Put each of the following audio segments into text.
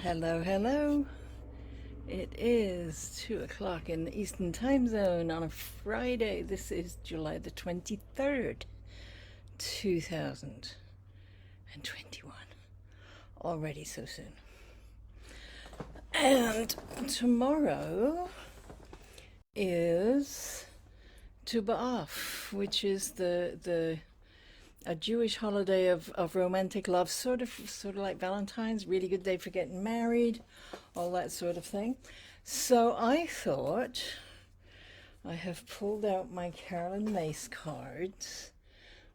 Hello, hello. It is 2 o'clock in the Eastern Time Zone on a Friday. This is July the 23rd, 2021. Already so soon. And tomorrow is Tu B'Av, which is the a Jewish holiday of romantic love, sort of like Valentine's, really good day for getting married, all that sort of thing. So I thought I have pulled out my Carolyn Myss cards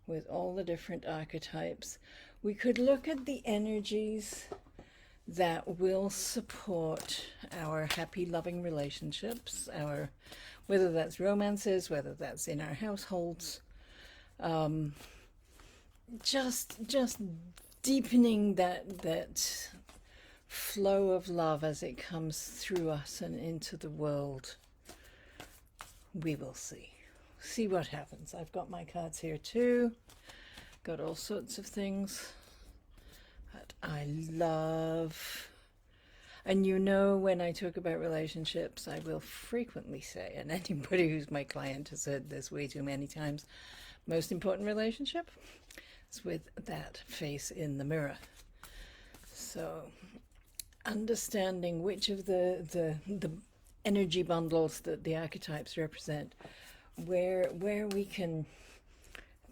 with all the different archetypes. We could look at the energies that will support our happy, loving relationships, our whether that's romances, whether that's in our households. Um, just deepening that flow of love as it comes through us and into the world. We will see what happens. I've got my cards here too, got all sorts of things that I love. And you know, when I talk about relationships, I will frequently say, and anybody who's my client has heard this way too many times, most important relationship is with that face in the mirror. So understanding which of the energy bundles that the archetypes represent, where we can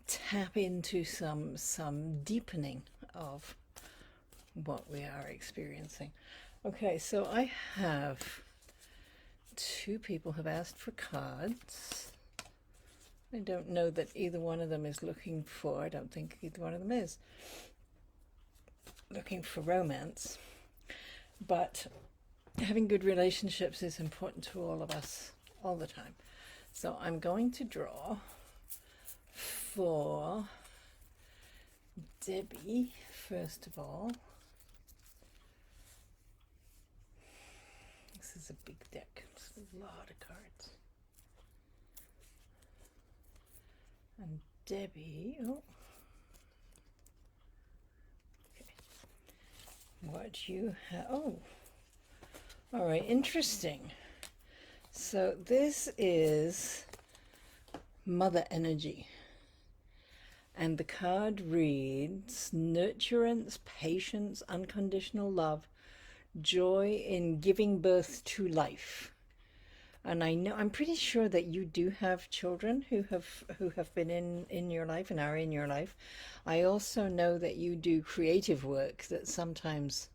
tap into some deepening of what we are experiencing. Okay, so I have two people have asked for cards. I don't know that either one of them is looking for, I don't think either one of them is looking for romance, but having good relationships is important to all of us all the time. So I'm going to draw for Debbie, first of all. This is a big deck, it's a lot of cards. And Debbie, what you have, all right, interesting. So this is Mother Energy. And the card reads, nurturance, patience, unconditional love, joy in giving birth to life. And I'm pretty sure that you do have children who have been in your life and are in your life. I also know that you do creative work that sometimes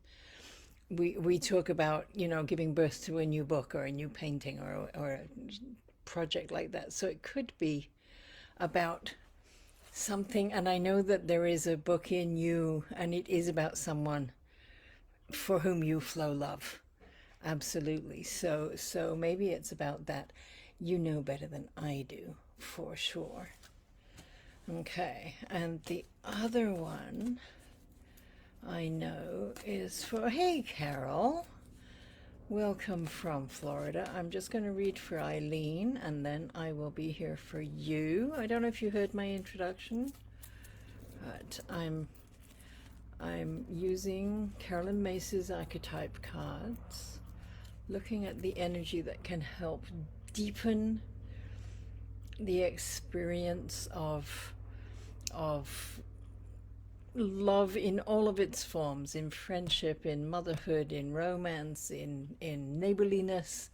we talk about, giving birth to a new book or a new painting or a project like that. So it could be about something, and I know that there is a book in you, and it is about someone for whom you flow love. Absolutely. So maybe it's about that. You know better than I do, for sure. Okay, and the other one I know is for, hey Carol, welcome from Florida. I'm just going to read for Eileen and then I will be here for you. I don't know if you heard my introduction, but I'm using Carolyn Myss's Archetype cards, looking at the energy that can help deepen the experience of love in all of its forms, in friendship, in motherhood, in romance, in neighborliness,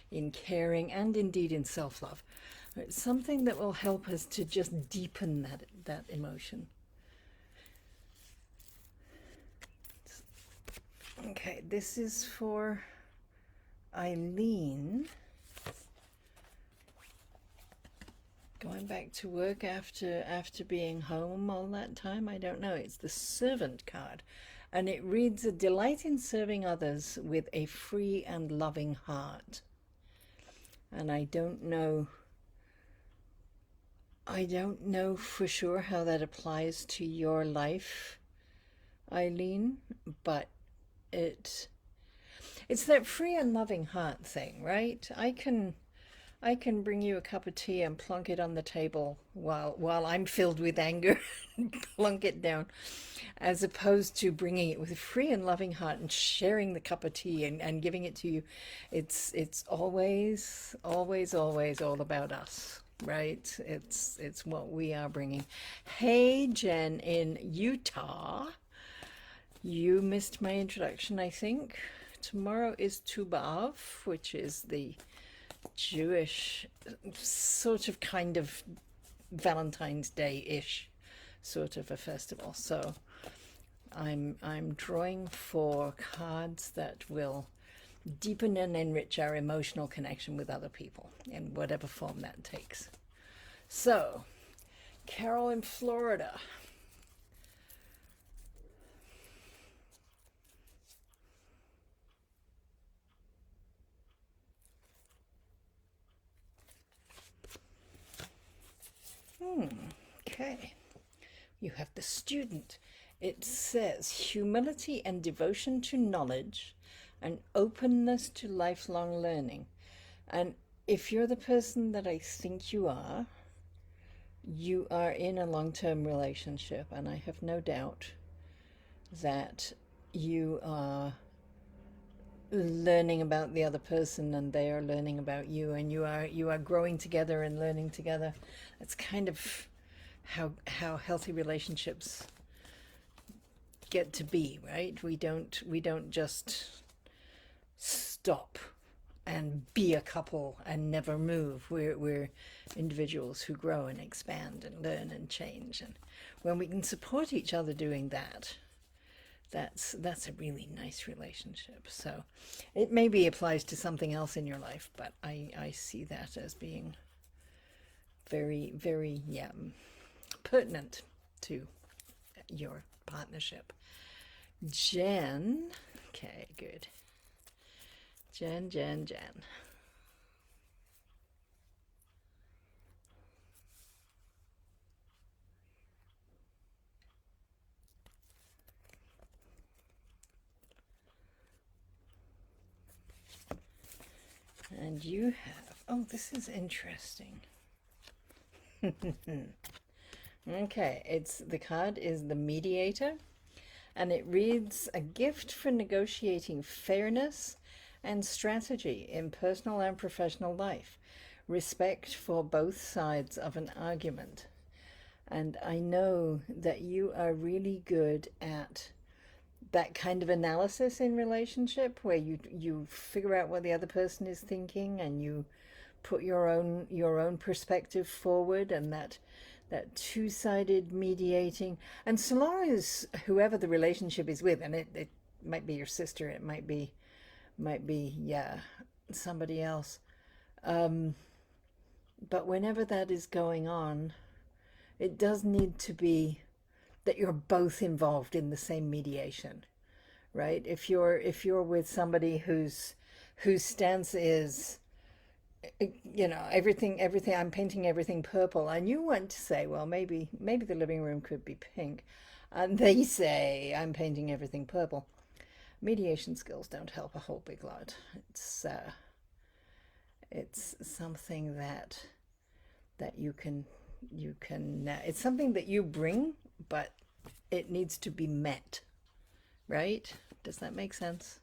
in caring, and indeed in self-love. It's something that will help us to just deepen that emotion. Okay, this is for Eileen. Going back to work after being home all that time, I don't know. It's the Servant card, and it reads, a delight in serving others with a free and loving heart. And I don't know for sure how that applies to your life, Eileen, but it's that free and loving heart thing, right? I can I can bring you a cup of tea and plonk it on the table while I'm filled with anger and plunk it down, as opposed to bringing it with a free and loving heart and sharing the cup of tea and giving it to you. It's always, always, always all about us, right? It's what we are bringing. Hey, Jen in Utah. You missed my introduction, I think. Tomorrow is Tu B'Av, which is the Jewish sort of kind of Valentine's Day-ish sort of a festival. So I'm drawing for cards that will deepen and enrich our emotional connection with other people in whatever form that takes. So, Carol in Florida. Okay. You have the student. It says humility and devotion to knowledge and openness to lifelong learning. And if you're the person that I think you are in a long-term relationship, and I have no doubt that you are learning about the other person and they are learning about you, and you are growing together and learning together. That's kind of how healthy relationships get to be, right? We don't just stop and be a couple and never move. We're individuals who grow and expand and learn and change, and when we can support each other doing that, that's a really nice relationship. So it maybe applies to something else in your life, but I see that as being very, very, yeah, pertinent to your partnership. Jen, okay, good. Jen. And you have, oh, this is interesting. Okay, the card is the mediator, and it reads a gift for negotiating fairness and strategy in personal and professional life, respect for both sides of an argument. And I know that you are really good at that kind of analysis in relationship, where you figure out what the other person is thinking and you put your own perspective forward, and that two-sided mediating. And so long as whoever the relationship is with, and it might be your sister, it might be yeah, somebody else, but whenever that is going on, it does need to be that you're both involved in the same mediation, right? If you're with somebody whose stance is, everything, I'm painting everything purple, and you want to say, well, maybe the living room could be pink, and they say, I'm painting everything purple. Mediation skills don't help a whole big lot. It's something that you can it's something that you bring, but it needs to be met, right? Does that make sense?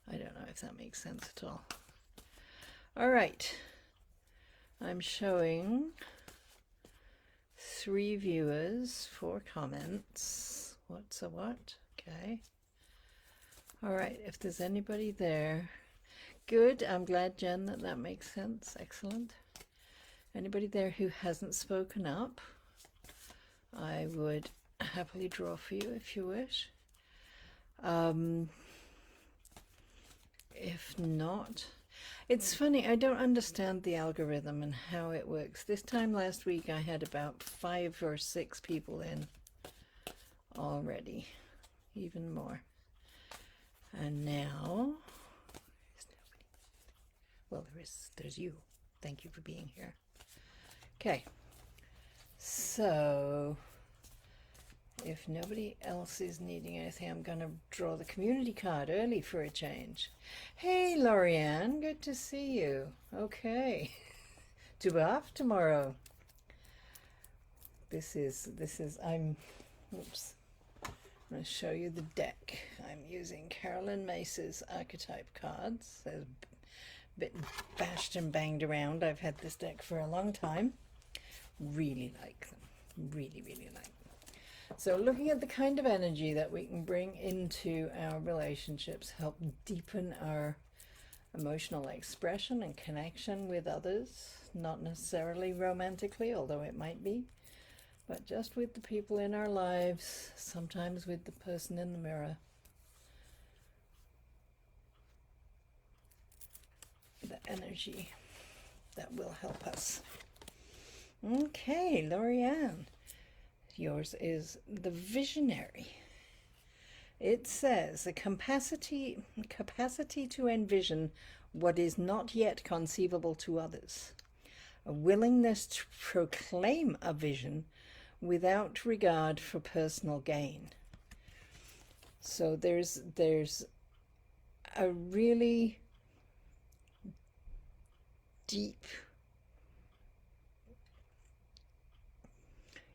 I don't know if that makes sense at all. All right, I'm showing 3 viewers, 4 comments. What's a what? Okay. All right, if there's anybody there, good. I'm glad, Jen, that makes sense. Excellent. Anybody there who hasn't spoken up, I would happily draw for you if you wish. If not, it's funny, I don't understand the algorithm and how it works. This time last week I had about 5 or 6 people in already, even more. And now, well, there's you. Thank you for being here. Okay, so if nobody else is needing anything, I'm going to draw the community card early for a change. Hey, Lorianne, good to see you. Okay. to off tomorrow. Oops. I'm going to show you the deck. I'm using Carolyn Myss's Archetype cards. They're a bit bashed and banged around. I've had this deck for a long time. Really like them. Really, really like them. So looking at the kind of energy that we can bring into our relationships, help deepen our emotional expression and connection with others, not necessarily romantically, although it might be, but just with the people in our lives, sometimes with the person in the mirror. The energy that will help us. Okay, Lorianne, yours is the visionary. It says the capacity to envision what is not yet conceivable to others, a willingness to proclaim a vision without regard for personal gain. So there's a really deep,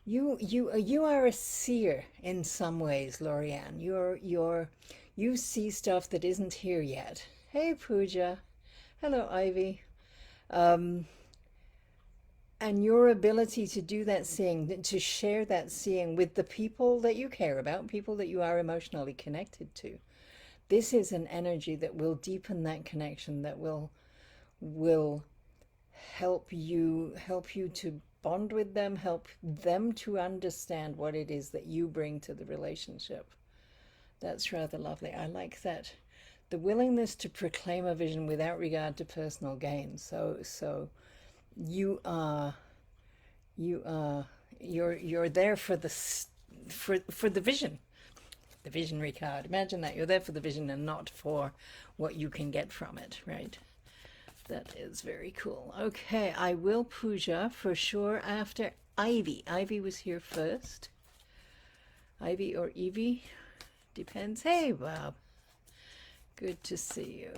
you are a seer in some ways, Lorianne. You see stuff that isn't here yet. Hey, Pooja. Hello, Ivy. And your ability to do that seeing, to share that seeing with the people that you care about, people that you are emotionally connected to. This is an energy that will deepen that connection, that will help you to bond with them, help them to understand what it is that you bring to the relationship. That's rather lovely. I like that. The willingness to proclaim a vision without regard to personal gain. So you're there for the vision, the visionary card. Imagine that you're there for the vision and not for what you can get from it, right? That is very cool. Okay, I will Pooja for sure after Ivy. Ivy was here first. Ivy or Evie, depends. Hey, Bob. Good to see you.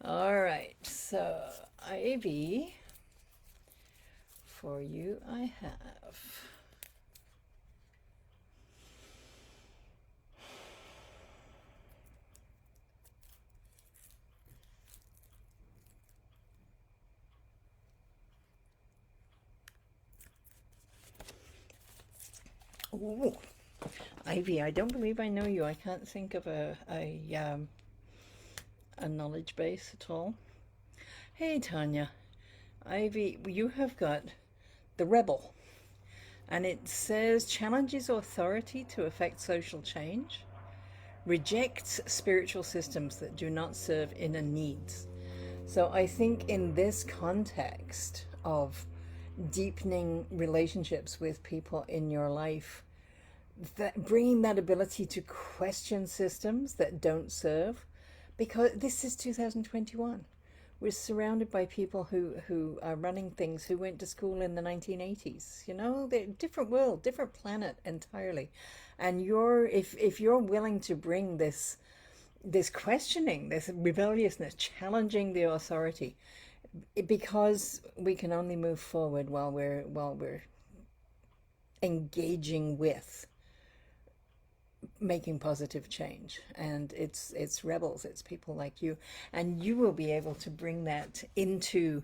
All right, so Ivy, for you I have ooh, Ivy, I don't believe I know you. I can't think of a knowledge base at all. Hey, Tanya. Ivy, you have got the Rebel. And it says challenges authority to effect social change, rejects spiritual systems that do not serve inner needs. So I think in this context of deepening relationships with people in your life, that bringing that ability to question systems that don't serve, because this is 2021. We're surrounded by people who are running things who went to school in the 1980s. You know, they're different world, different planet entirely. And if you're willing to bring this questioning, this rebelliousness, challenging the authority, because we can only move forward while we're engaging with making positive change. And it's rebels, it's people like you, and you will be able to bring that into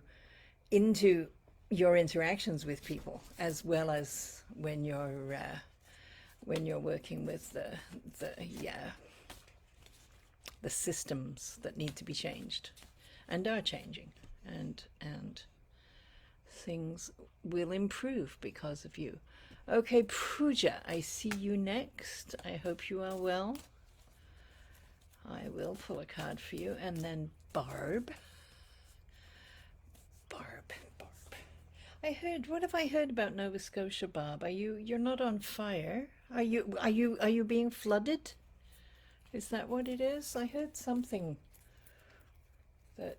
your interactions with people, as well as when you're working with the systems that need to be changed and are changing, and things will improve because of you. Okay, Pooja, I see you next. I hope you are well. I will pull a card for you. And then Barb. Barb. What have I heard about Nova Scotia, Barb? You're not on fire? Are you being flooded? Is that what it is? I heard something that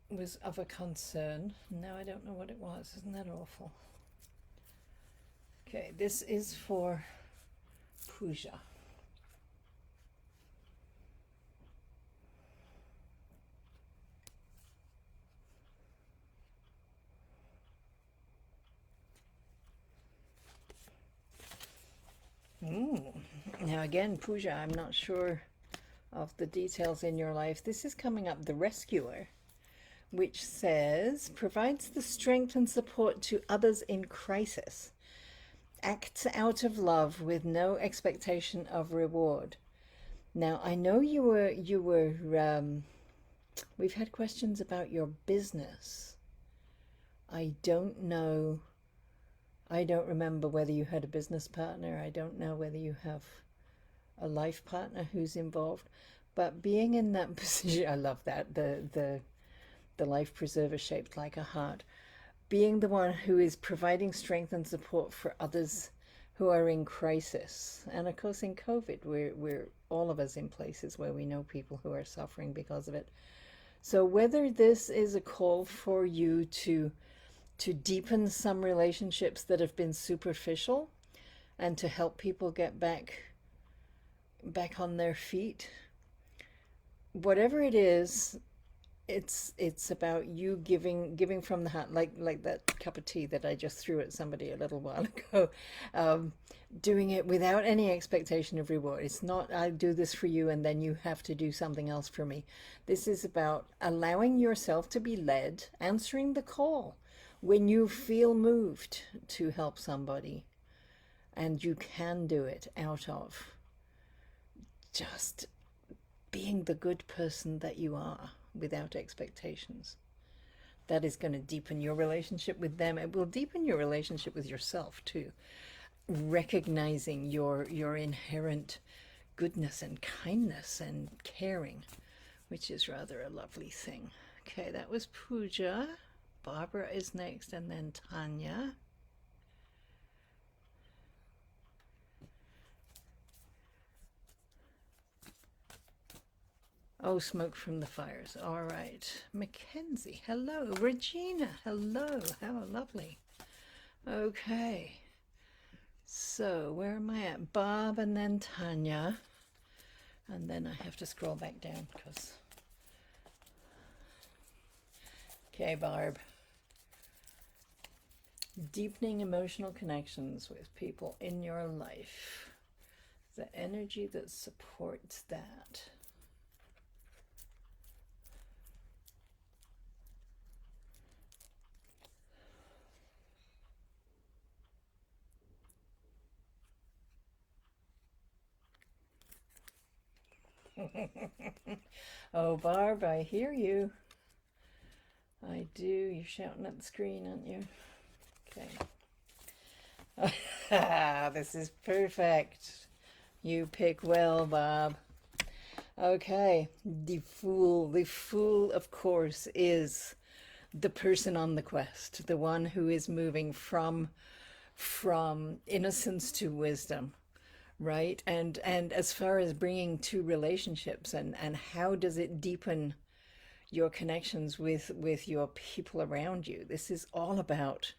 was of a concern. Now I don't know what it was. Isn't that awful? Okay, this is for Pooja. Ooh. Now again, Pooja, I'm not sure of the details in your life. This is coming up, the rescuer, which says provides the strength and support to others in crisis, acts out of love with no expectation of reward. Now I know we've had questions about your business. I don't know, I don't remember whether you had a business partner. I don't know whether you have a life partner who's involved, but being in that position, I love that, the life preserver shaped like a heart, being the one who is providing strength and support for others who are in crisis. And of course in COVID, we're all of us in places where we know people who are suffering because of it. So whether this is a call for you to deepen some relationships that have been superficial and to help people get back on their feet, whatever it is, it's about you giving from the heart, like that cup of tea that I just threw at somebody a little while ago. Doing it without any expectation of reward. It's not I do this for you and then you have to do something else for me. This is about allowing yourself to be led, answering the call when you feel moved to help somebody, and you can do it out of just being the good person that you are without expectations. That is going to deepen your relationship with them. It will deepen your relationship with yourself too. Recognizing your inherent goodness and kindness and caring, which is rather a lovely thing. Okay, that was Pooja. Barbara is next, and then Tanya. Oh, smoke from the fires. All right. Mackenzie, hello. Regina, hello. How lovely. Okay. So, where am I at? Bob and then Tanya. And then I have to scroll back down because... Okay, Barb. Deepening emotional connections with people in your life. The energy that supports that. Oh, Barb, I hear you. I do. You're shouting at the screen, aren't you? Okay. This is perfect. You pick well, Bob. Okay. The Fool, of course, is the person on the quest, the one who is moving from innocence to wisdom. Right, and as far as bringing to relationships and how does it deepen your connections with your people around you, this is all about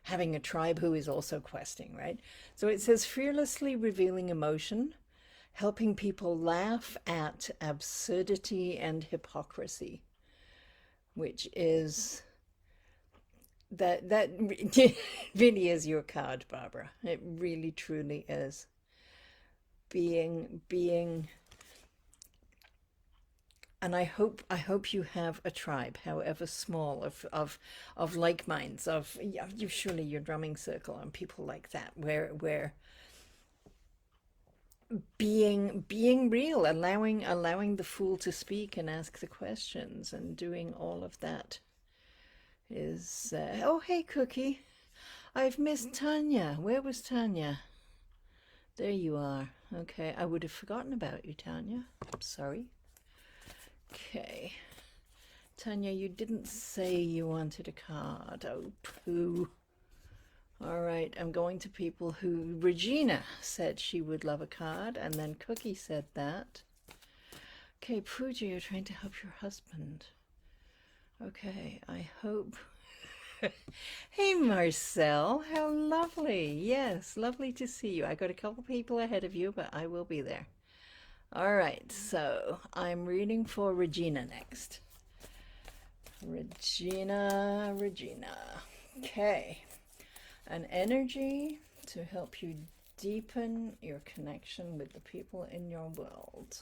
having a tribe who is also questing, right? So it says fearlessly revealing emotion, helping people laugh at absurdity and hypocrisy, which is that really is your card, Barbara. It really truly is. Being and I hope you have a tribe, however small, of like minds, of you surely your drumming circle and people like that, where being real, allowing the fool to speak and ask the questions and doing all of that is oh, hey Cookie, I've missed Tanya. Where was Tanya? There you are. Okay, I would have forgotten about you, Tanya. I'm sorry. Okay. Tanya, you didn't say you wanted a card. Oh, pooh. All right, I'm going to people who... Regina said she would love a card, and then Cookie said that. Okay, Pooja, you're trying to help your husband. Okay, I hope... Hey, Marcel, how lovely. Yes, lovely to see you. I got a couple people ahead of you, but I will be there. All right, so I'm reading for Regina next. Regina. Okay. An energy to help you deepen your connection with the people in your world.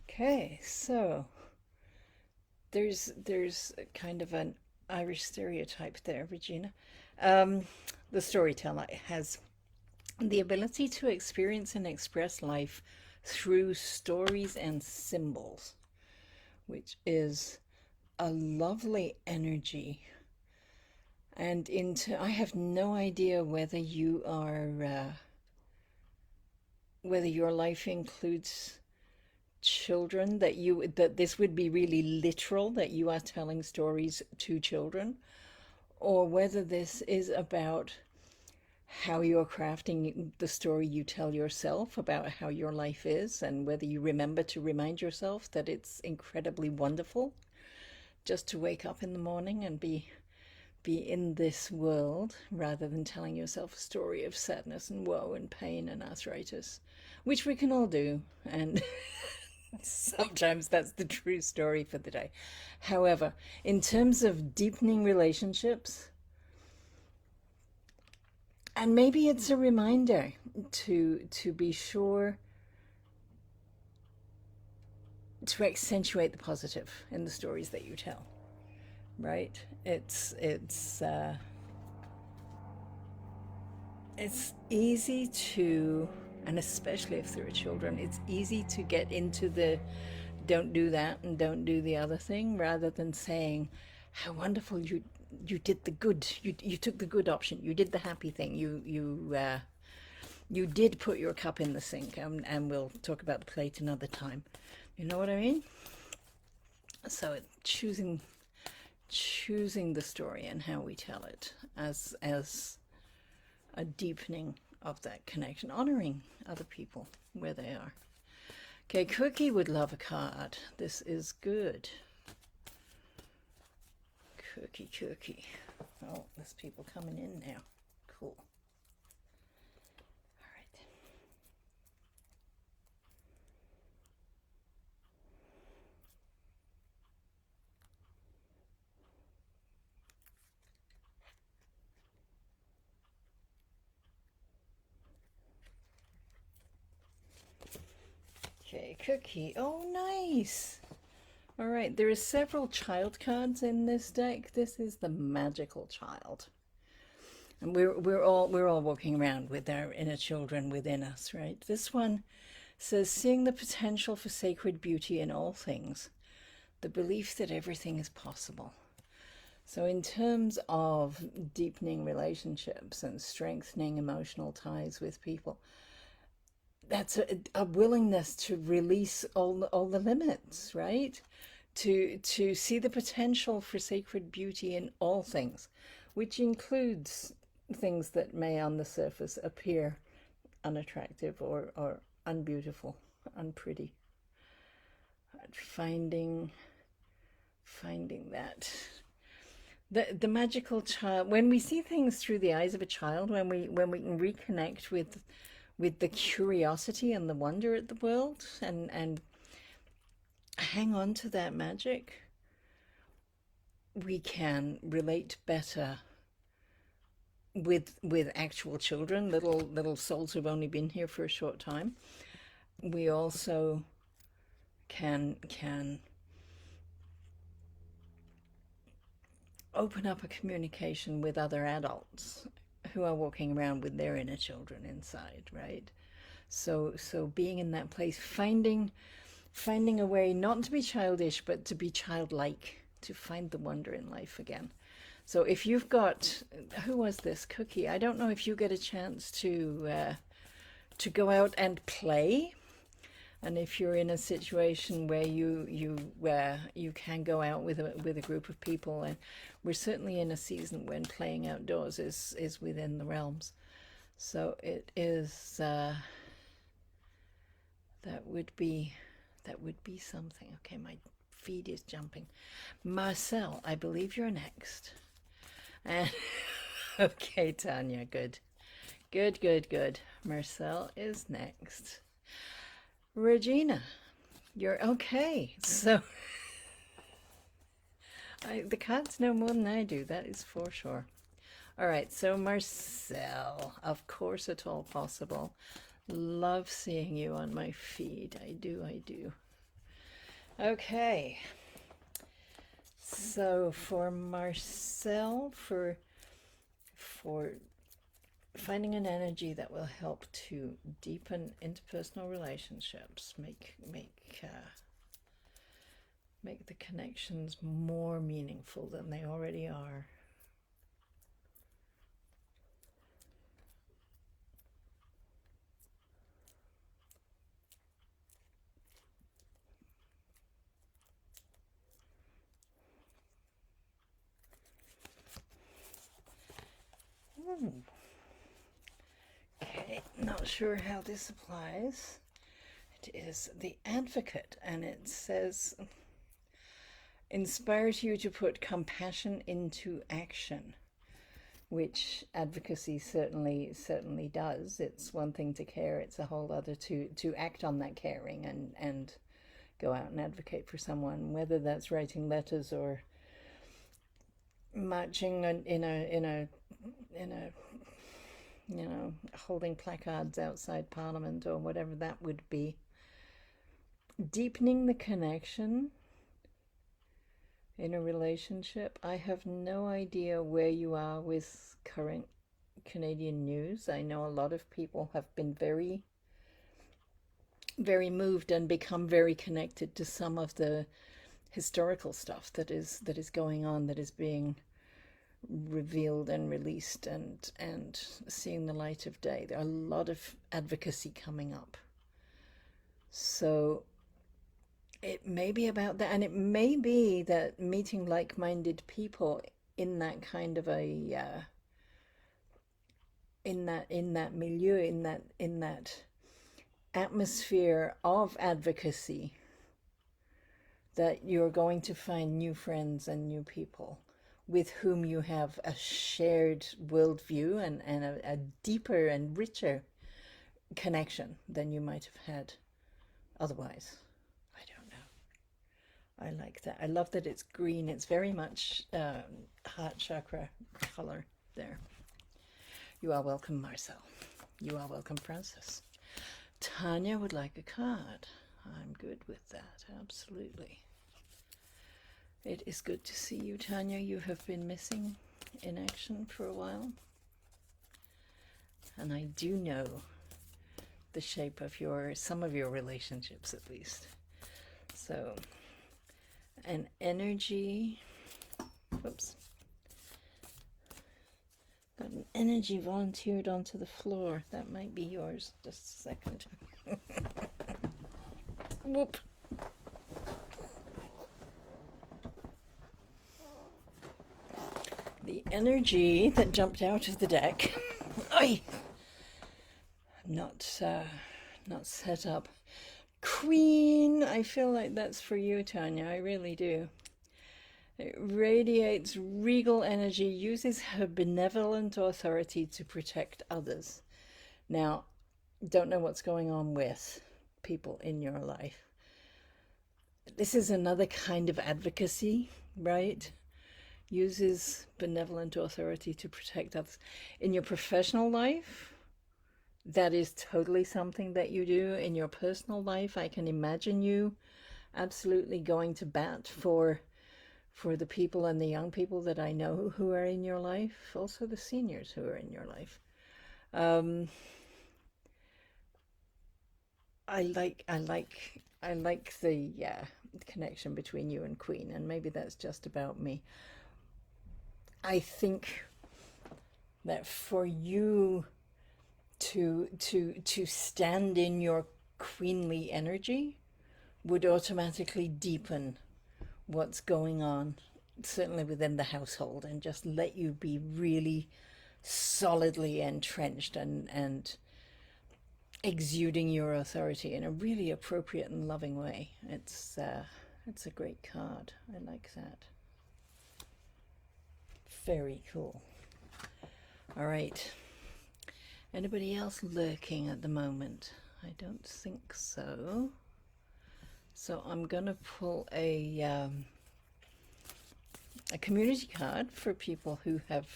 Okay, so there's kind of an Irish stereotype there, Regina. The storyteller has the ability to experience and express life through stories and symbols, which is a lovely energy. And I have no idea whether you are, whether your life includes children, that this would be really literal, that you are telling stories to children, or whether this is about how you're crafting the story you tell yourself about how your life is, and whether you remember to remind yourself that it's incredibly wonderful just to wake up in the morning and be in this world, rather than telling yourself a story of sadness and woe and pain and arthritis, which we can all do, and sometimes that's the true story for the day. However, in terms of deepening relationships, and maybe it's a reminder to be sure to accentuate the positive in the stories that you tell, right? It's easy to, and especially if there are children, it's easy to get into the don't do that and don't do the other thing, rather than saying how wonderful you did the good, you took the good option, you did the happy thing, you did put your cup in the sink, and we'll talk about the plate another time. You know what I mean? So choosing the story and how we tell it as a deepening of that connection, honoring other people where they are. Okay, Cookie would love a card. This is good. Cookie. Oh, there's people coming in now. Cool. All right. Okay, Cookie. Oh, nice. All right, there are several child cards in this deck. This is the magical child. And we're all walking around with our inner children within us, right? This one says, seeing the potential for sacred beauty in all things, the belief that everything is possible. So in terms of deepening relationships and strengthening emotional ties with people, that's a willingness to release all the limits, right? To see the potential for sacred beauty in all things, which includes things that may on the surface appear unattractive or unbeautiful, unpretty. Finding that the magical child, when we see things through the eyes of a child, when we can reconnect with the curiosity and the wonder at the world, and hang on to that magic, we can relate better with actual children, little souls who've only been here for a short time. We also can open up a communication with other adults who are walking around with their inner children inside, right? So being in that place, finding a way not to be childish, but to be childlike, to find the wonder in life again. So if you've got, who was this, Cookie? I don't know if you get a chance to go out and play, and if you're in a situation where you can go out with a group of people, and we're certainly in a season when playing outdoors is within the realms. So it is that would be something. Okay, my feed is jumping. Marcel, I believe you're next. And okay, Tanya, good. Good, good, good. Marcel is next. Regina, you're okay. So, the cards know more than I do, that is for sure. All right, so Marcel, of course at all possible. Love seeing you on my feed. I do, I do. Okay. So for Marcel, for finding an energy that will help to deepen interpersonal relationships, make the connections more meaningful than they already are. Ooh. Okay, not sure how this applies. It is the Advocate, and it says, inspires you to put compassion into action, which advocacy certainly does. It's one thing to care, it's a whole other to act on that caring and go out and advocate for someone, whether that's writing letters or marching in a you know, holding placards outside Parliament or whatever that would be. Deepening the connection in a relationship. I have no idea where you are with current Canadian news. I know a lot of people have been very, very moved and become very connected to some of the historical stuff that is going on, that is being revealed and released and seeing the light of day. There are a lot of advocacy coming up. So it may be about that, and it may be that meeting like-minded people in that kind of a in that milieu, in that atmosphere of advocacy, that you're going to find new friends and new people with whom you have a shared worldview and a deeper and richer connection than you might have had otherwise. I don't know. I like that. I love that it's green. It's very much heart chakra color there. You are welcome, Marcel. You are welcome, Francis. Tanya would like a card. I'm good with that, absolutely. It is good to see you, Tanya. You have been missing in action for a while. And I do know the shape of some of your relationships, at least. So, an energy, whoops. Got an energy volunteered onto the floor. That might be yours. Just a second. Whoop. The energy that jumped out of the deck. Oy! Not set up. Queen, I feel like that's for you, Tanya. I really do. It radiates regal energy, uses her benevolent authority to protect others. Now, don't know what's going on with people in your life. This is another kind of advocacy, right? Uses benevolent authority to protect others. In your professional life, that is totally something that you do. In your personal life, I can imagine you absolutely going to bat for the people and the young people that I know who are in your life, also the seniors who are in your life. I like the connection between you and Queen, and maybe that's just about me. I think that for you to stand in your queenly energy would automatically deepen what's going on, certainly within the household, and just let you be really solidly entrenched and exuding your authority in a really appropriate and loving way. It's a great card. I like that. Very cool. All right. Anybody else lurking at the moment? I don't think so. So I'm gonna pull a community card for people who have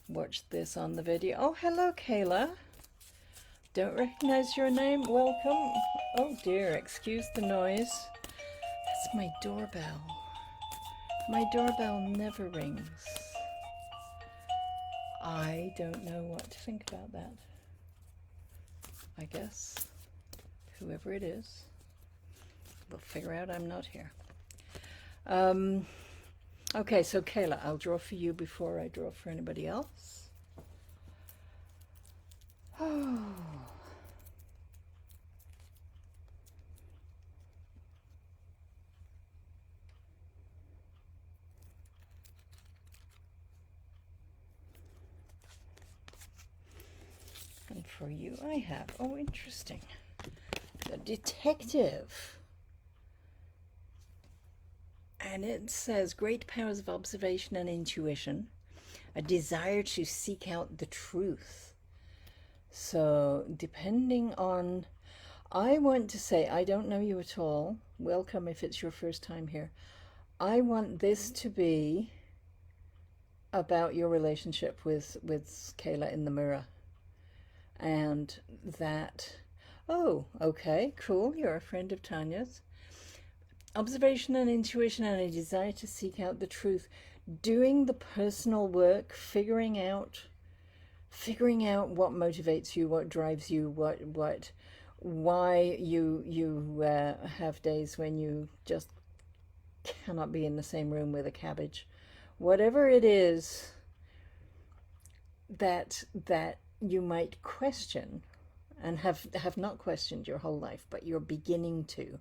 watched this on the video. Oh, hello, Kayla. Don't recognize your name. Welcome. Oh dear, excuse the noise. That's my doorbell. My doorbell never rings. I don't know what to think about that. I guess whoever it is will figure out I'm not here. Okay, so Kayla, I'll draw for you before I draw for anybody else. Oh. And for you, I have, oh, interesting, the detective. And it says great powers of observation and intuition, a desire to seek out the truth. So depending on, I want to say, I don't know you at all. Welcome if it's your first time here. I want this to be about your relationship with Kayla in the mirror. And that, oh, okay, cool, you're a friend of Tanya's. Observation and intuition and a desire to seek out the truth. Doing the personal work, figuring out what motivates you, what drives you, why you have days when you just cannot be in the same room with a cabbage. Whatever it is that you might question and have not questioned your whole life, but you're beginning to.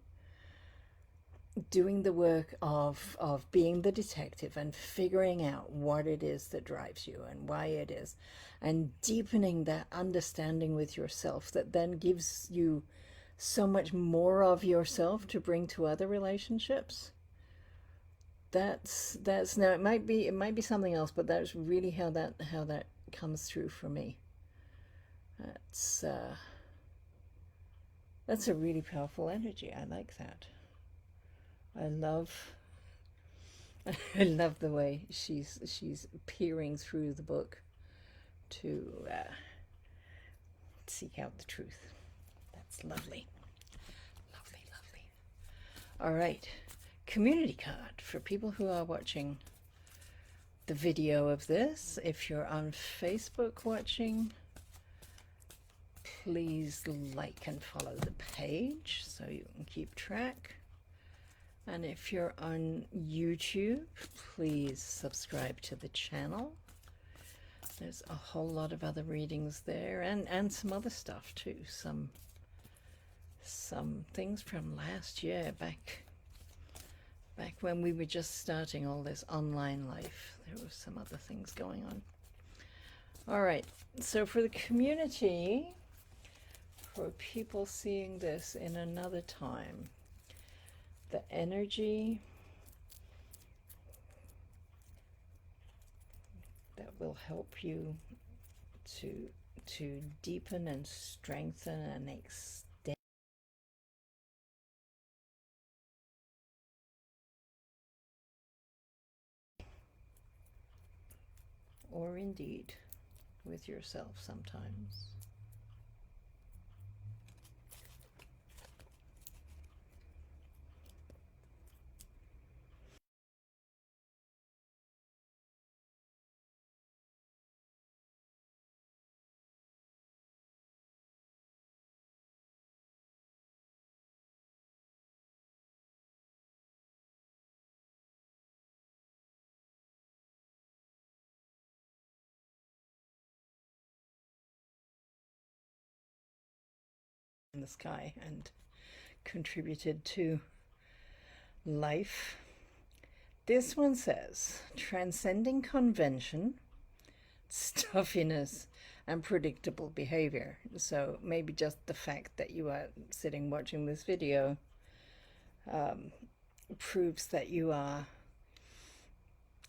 Doing the work of being the detective and figuring out what it is that drives you and why it is, and deepening that understanding with yourself that then gives you so much more of yourself to bring to other relationships. That's now it might be something else, but that's really how that comes through for me. That's a really powerful energy. I like that. I love the way she's peering through the book to seek out the truth. That's lovely. Lovely, lovely. All right. Community card for people who are watching the video of this. If you're on Facebook watching, please like and follow the page so you can keep track. And if you're on YouTube, please subscribe to the channel. There's a whole lot of other readings there, and some other stuff too. Some things from last year, back when we were just starting all this online life. There were some other things going on. All right, so for the community, for people seeing this in another time, the energy that will help you to deepen and strengthen and extend, or indeed with yourself sometimes. In the sky and contributed to life. This one says, transcending convention, stuffiness, and predictable behavior. So maybe just the fact that you are sitting watching this video proves that you are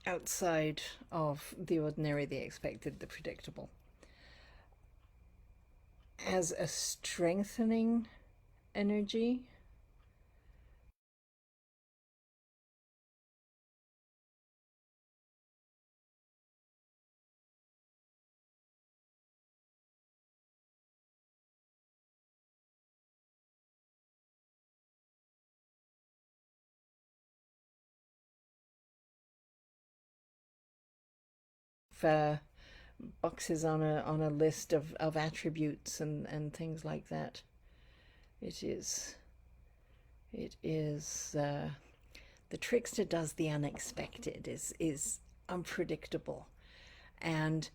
outside of the ordinary, the expected, the predictable. as a strengthening energy. Boxes on a list of attributes and things like that. It is the trickster does the unexpected, is unpredictable, and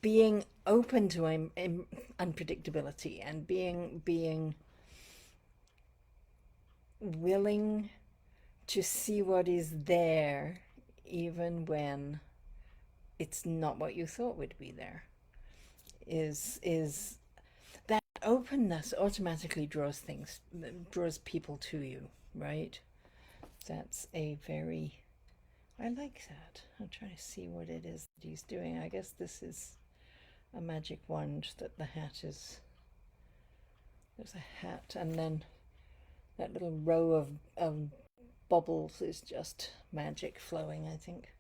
being open to unpredictability, and being willing to see what is there even when it's not what you thought would be there, is that openness automatically draws people to you, right? That's a very, I like that. I'm trying to see what it is that he's doing. I guess this is a magic wand that the hat is. There's a hat, and then that little row of bubbles is just magic flowing, I think.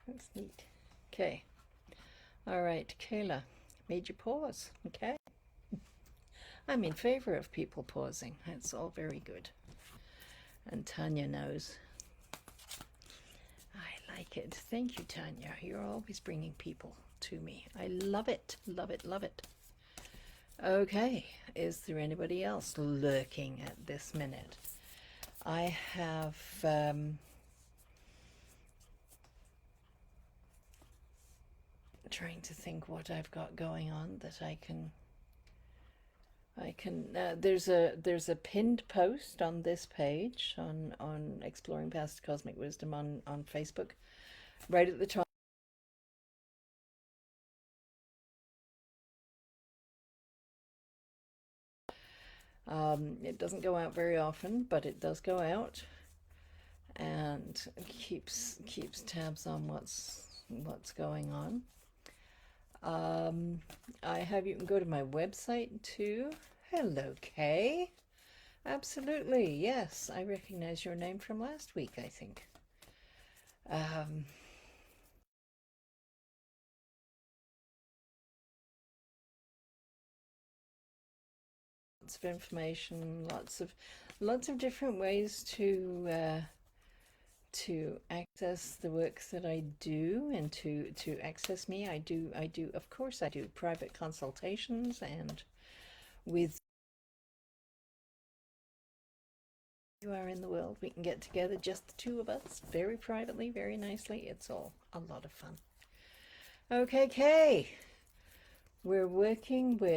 That's neat. Okay. All right, Kayla, made you pause. Okay. I'm in favor of people pausing. It's all very good. And Tanya knows. I like it. Thank you, Tanya. You're always bringing people to me. I love it. Love it. Love it. Okay. Is there anybody else lurking at this minute? I have trying to think what I've got going on that I can there's a pinned post on this page on Exploring Past Cosmic Wisdom on Facebook, right at the top. It doesn't go out very often, but it does go out, and keeps tabs on what's going on. You can go to my website too. Hello, Kay. Absolutely, yes. I recognize your name from last week, I think. Lots of information, lots of different ways to access the work that I do, and to access me. I do of course I do private consultations, and with you are in the world, we can get together, just the two of us, very privately, very nicely. It's all a lot of fun. Okay, Kay, we're working with